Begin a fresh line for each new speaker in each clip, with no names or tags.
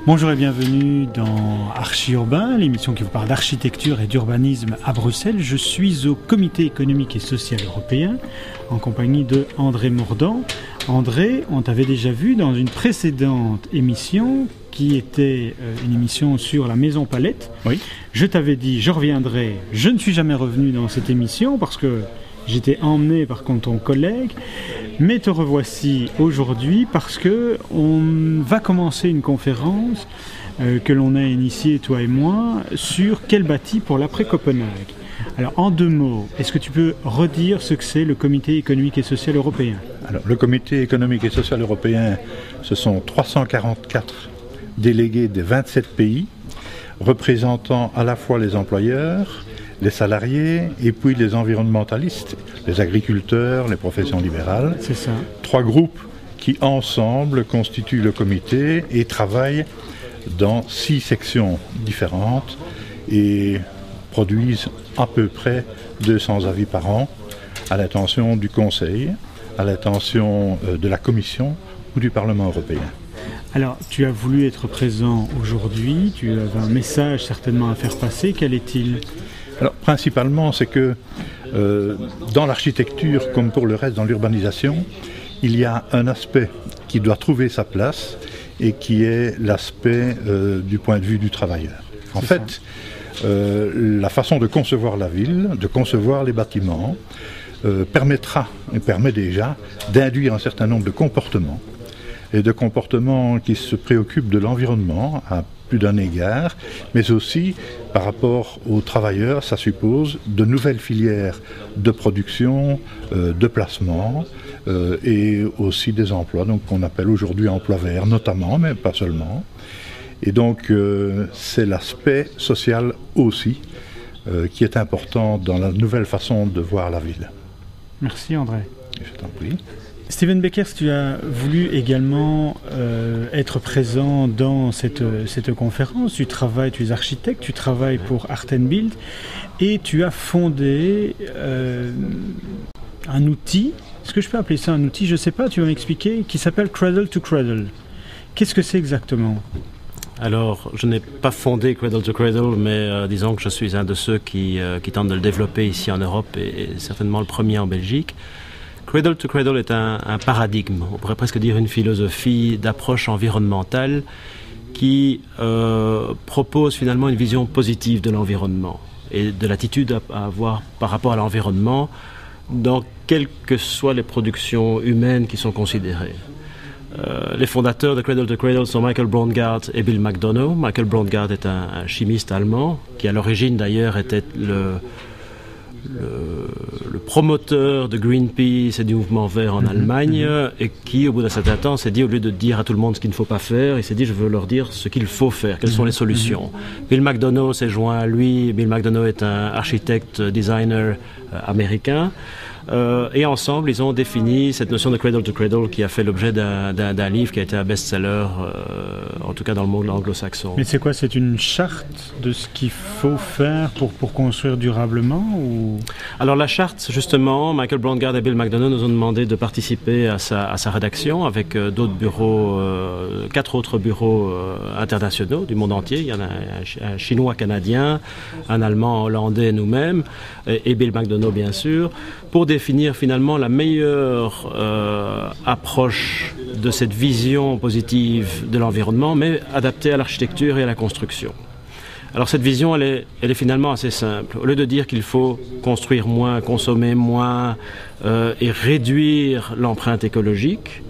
Bonjour et bienvenue dans Archi-Urbain, l'émission qui vous parle d'architecture et d'urbanisme à Bruxelles. Je suis au Comité économique et social européen en compagnie de André Mordant. André, on t'avait déjà vu dans une précédente émission qui était une émission sur la Maison Palette.
Oui.
Je t'avais dit, je reviendrai. Je ne suis jamais revenu dans cette émission parce que j'étais emmené par contre ton collègue. Mais te revoici aujourd'hui parce que on va commencer une conférence que l'on a initiée, toi et moi, sur quel bâti pour l'après-Copenhague. Alors, en 2 mots, est-ce que tu peux redire ce que c'est le Comité économique et social européen ?
Alors, le Comité économique et social européen, ce sont 344 délégués des 27 pays, représentant à la fois les employeurs, les salariés et puis les environnementalistes, les agriculteurs, les professions libérales.
C'est ça.
3 groupes qui ensemble constituent le comité et travaillent dans 6 sections différentes et produisent à peu près 200 avis par an à l'attention du Conseil, à l'attention de la Commission ou du Parlement européen.
Alors, tu as voulu être présent aujourd'hui, tu avais un message certainement à faire passer, quel est-il ?
Alors, principalement, c'est que dans l'architecture, comme pour le reste dans l'urbanisation, il y a un aspect qui doit trouver sa place et qui est l'aspect du point de vue du travailleur. En fait, la façon de concevoir la ville, de concevoir les bâtiments, permettra, et permet déjà, d'induire un certain nombre de comportements, et de comportements qui se préoccupent de l'environnement à plus d'un égard, mais aussi par rapport aux travailleurs, ça suppose de nouvelles filières de production, de placement et aussi des emplois, donc qu'on appelle aujourd'hui emplois verts notamment, mais pas seulement. Et donc c'est l'aspect social aussi qui est important dans la nouvelle façon de voir la ville.
Merci André.
Je t'en prie.
Steven Beckers, tu as voulu également être présent dans cette conférence. Tu es architecte, tu travailles pour Art & Build et tu as fondé un outil, est-ce que je peux appeler ça un outil, je ne sais pas, tu vas m'expliquer, qui s'appelle Cradle to Cradle. Qu'est-ce que c'est exactement ?
Alors, je n'ai pas fondé Cradle to Cradle, mais disons que je suis un de ceux qui tentent de le développer ici en Europe et certainement le premier en Belgique. Cradle to Cradle est un paradigme, on pourrait presque dire une philosophie d'approche environnementale qui propose finalement une vision positive de l'environnement et de l'attitude à avoir par rapport à l'environnement dans quelles que soient les productions humaines qui sont considérées. Les fondateurs de Cradle to Cradle sont Michael Braungart et Bill McDonough. Michael Braungart est un chimiste allemand qui à l'origine d'ailleurs était le promoteur de Greenpeace et du mouvement vert en Allemagne et qui, au bout d'un certain temps, s'est dit, au lieu de dire à tout le monde ce qu'il ne faut pas faire, il s'est dit, je veux leur dire ce qu'il faut faire, quelles sont les solutions. Bill McDonough s'est joint à lui. Bill McDonough est un architecte, designer américain. Et ensemble, ils ont défini cette notion de Cradle to Cradle qui a fait l'objet d'un livre qui a été un best-seller, en tout cas dans le monde anglo-saxon.
Mais c'est quoi ? C'est une charte de ce qu'il faut faire pour construire durablement ou... Alors
la charte, justement, Michael Braungart et Bill McDonough nous ont demandé de participer à sa rédaction avec d'autres bureaux, 4 autres bureaux internationaux du monde entier. Il y en a un chinois canadien, un allemand, hollandais, nous-mêmes, et Bill McDonough, bien sûr, pour définir finalement la meilleure approche de cette vision positive de l'environnement, mais adaptée à l'architecture et à la construction. Alors cette vision, elle est finalement assez simple. Au lieu de dire qu'il faut construire moins, consommer moins et réduire l'empreinte écologique,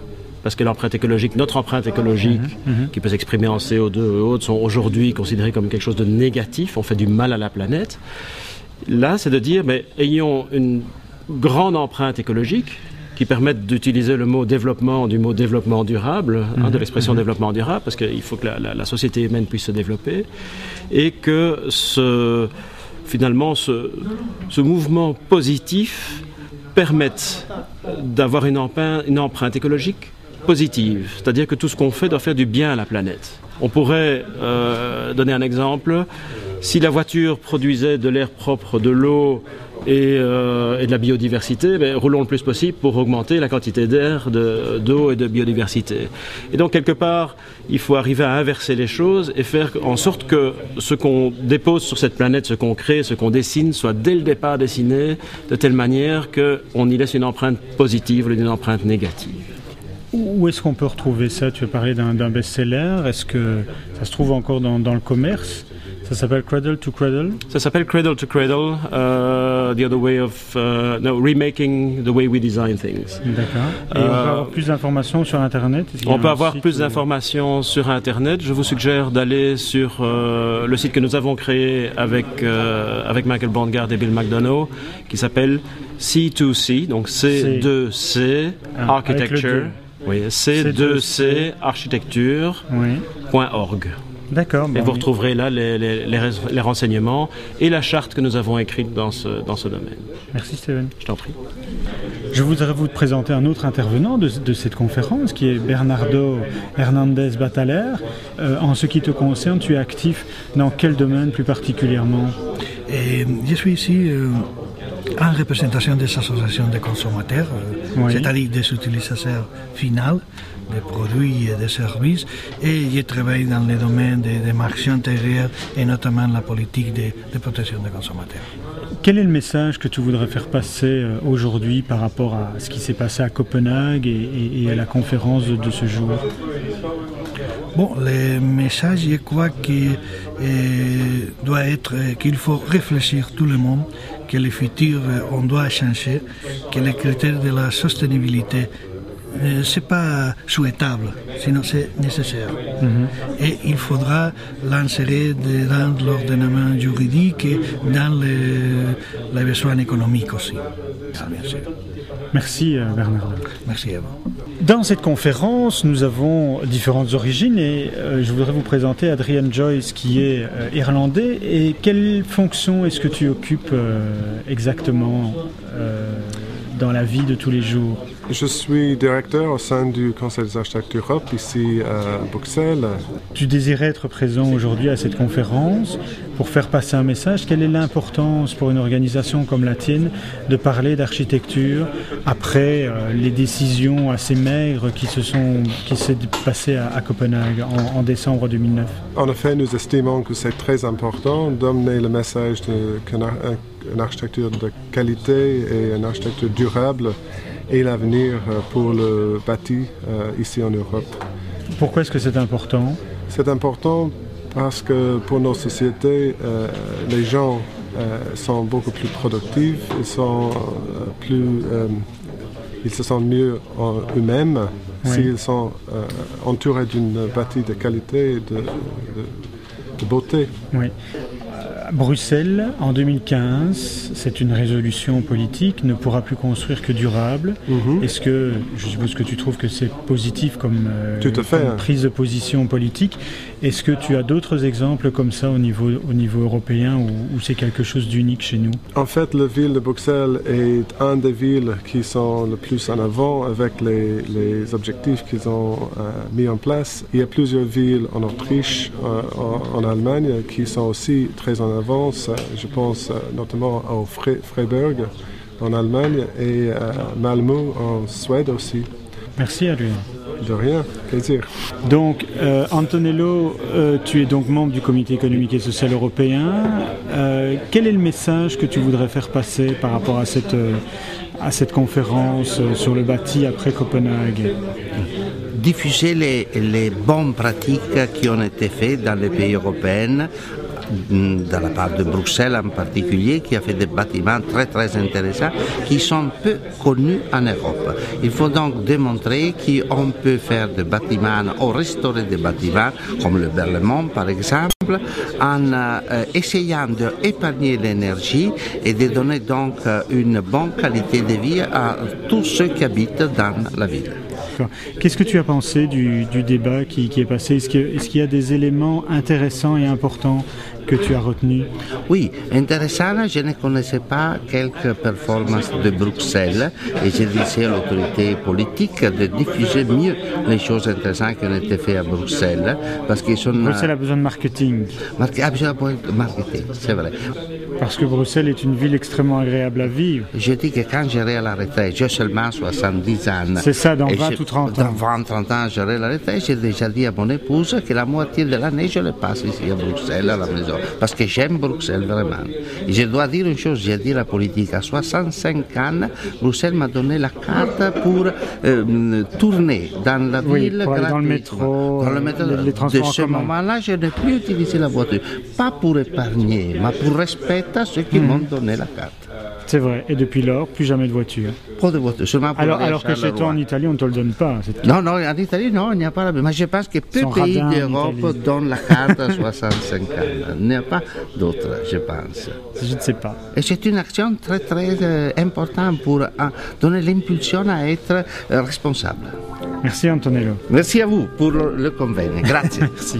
parce que l'empreinte écologique, notre empreinte écologique, qui peut s'exprimer en CO2 et autres, sont aujourd'hui considérées comme quelque chose de négatif, on fait du mal à la planète. Là, c'est de dire, mais ayons une grande empreinte écologique qui permette d'utiliser le mot développement du mot développement durable, de l'expression développement durable, parce qu'il faut que la société humaine puisse se développer, et que finalement ce mouvement positif permette d'avoir une empreinte écologique positive, c'est-à-dire que tout ce qu'on fait doit faire du bien à la planète. On pourrait donner un exemple. Si la voiture produisait de l'air propre, de l'eau et de la biodiversité, roulons le plus possible pour augmenter la quantité d'air, d'eau et de biodiversité. Et donc, quelque part, il faut arriver à inverser les choses et faire en sorte que ce qu'on dépose sur cette planète, ce qu'on crée, ce qu'on dessine, soit dès le départ dessiné de telle manière qu'on y laisse une empreinte positive ou une empreinte négative.
Où est-ce qu'on peut retrouver ça? Tu as parlé d'un best-seller. Est-ce que ça se trouve encore dans le commerce? Ça s'appelle Cradle to Cradle?
Ça s'appelle Cradle to Cradle, the other way of remaking the way we design things.
D'accord. Et on peut avoir plus d'informations sur Internet?
On peut avoir plus d'informations sur Internet. Je vous suggère d'aller sur le site que nous avons créé avec Michael Brandgaard et Bill McDonough, qui s'appelle C2C, donc C2C Architecture. Oui, C2C Architecture.org.
D'accord.
Et vous retrouverez là les renseignements et la charte que nous avons écrite dans ce domaine.
Merci Steven.
Je t'en prie.
Je voudrais vous présenter un autre intervenant de cette conférence qui est Bernardo Hernandez Bataler. En ce qui te concerne, tu es actif dans quel domaine plus particulièrement?
Je suis ici en représentation des associations de consommateurs, c'est-à-dire des utilisateurs finaux des produits et des services, et je travaille dans le domaine des marchés intérieurs et notamment la politique de protection des consommateurs.
Quel est le message que tu voudrais faire passer aujourd'hui par rapport à ce qui s'est passé à Copenhague et à la conférence de ce jour?
Bon, le message, je crois qu'il doit être qu'il faut réfléchir tout le monde, que le futur, on doit changer, que les critères de la soutenabilité, c'est pas souhaitable, sinon c'est nécessaire. Et il faudra l'insérer dans l'ordonnement juridique et dans les besoins économiques aussi. Bien sûr.
Merci Bernard.
Merci à vous.
Dans cette conférence, nous avons différentes origines et je voudrais vous présenter Adrian Joyce qui est irlandais. Et quelle fonction est-ce que tu occupes exactement dans la vie de tous les jours?
Je suis directeur au sein du Conseil des architectes d'Europe, ici à Bruxelles.
Tu désirais être présent aujourd'hui à cette conférence pour faire passer un message. Quelle est l'importance pour une organisation comme la tienne de parler d'architecture après les décisions assez maigres qui s'est passées à Copenhague en décembre 2009?
En effet, nous estimons que c'est très important d'emmener le message qu'une architecture de qualité et une architecture durable et l'avenir pour le bâti ici en Europe.
Pourquoi est-ce que c'est important?
C'est important parce que pour nos sociétés, les gens sont beaucoup plus productifs, ils se sentent mieux en eux-mêmes s'ils sont entourés d'une bâti de qualité et de beauté.
Oui. Bruxelles, en 2015, c'est une résolution politique, ne pourra plus construire que durable. Est-ce que, je suppose que tu trouves que c'est positif comme prise de position politique. Est-ce que tu as d'autres exemples comme ça au niveau européen ou c'est quelque chose d'unique chez nous?
En fait, la ville de Bruxelles est une des villes qui sont le plus en avant avec les objectifs qu'ils ont mis en place. Il y a plusieurs villes en Autriche, en Allemagne, qui sont aussi très en avance. Je pense notamment à Freiburg en Allemagne et à Malmö en Suède aussi.
Merci Adrien.
De rien, plaisir.
Donc Antonello, tu es donc membre du Comité économique et social européen. Quel est le message que tu voudrais faire passer par rapport à cette conférence sur le bâti après Copenhague?
Diffuser les bonnes pratiques qui ont été faites dans les pays européens, de la part de Bruxelles en particulier, qui a fait des bâtiments très très intéressants, qui sont peu connus en Europe. Il faut donc démontrer qu'on peut faire des bâtiments ou restaurer des bâtiments, comme le Berlaymont par exemple, en essayant d'épargner l'énergie et de donner donc une bonne qualité de vie à tous ceux qui habitent dans la ville.
Qu'est-ce que tu as pensé du débat qui est passé? Est-ce qu'il y a des éléments intéressants et importants que tu as retenues?
Oui, intéressant, je ne connaissais pas quelques performances de Bruxelles et je disais à l'autorité politique de diffuser mieux les choses intéressantes qui ont été faites à Bruxelles parce qu'ils sont...
Bruxelles a besoin de marketing.
A besoin de marketing, c'est vrai.
Parce que Bruxelles est une ville extrêmement agréable à vivre.
Je dis que quand j'irai à la retraite, j'ai seulement 70 ans.
C'est ça, dans 20 ou 30 ans.
Dans 20, 30 ans, j'irai à la retraite. J'ai déjà dit à mon épouse que la moitié de l'année, je le passe ici à Bruxelles, à la maison. Parce que j'aime Bruxelles vraiment. Et je dois dire une chose, j'ai dit la politique. À 65 ans, Bruxelles m'a donné la carte pour tourner dans la ville
pour aller dans le métro, les transports en
de ce
commun.
moment-là, je n'ai plus utilisé la voiture. Pas pour épargner, mais pour respecter ceux qui m'ont donné la carte.
C'est vrai, et depuis lors, plus jamais de voiture.
Pas de voiture, seulement pour
Alors que chez toi en Italie, on ne te le donne pas, cette carte.
Non, en Italie, non, il n'y a pas la même. Mais je pense que peu
Son
de pays
radin en
d'Europe
Italie.
donnent la carte à 65 ans. Il n'y a pas d'autre, je pense.
Je ne sais pas.
Et c'est une action très, très importante pour donner l'impulsion à être responsable.
Merci Antonello.
Merci à vous pour le convenu. Grazie.
Merci.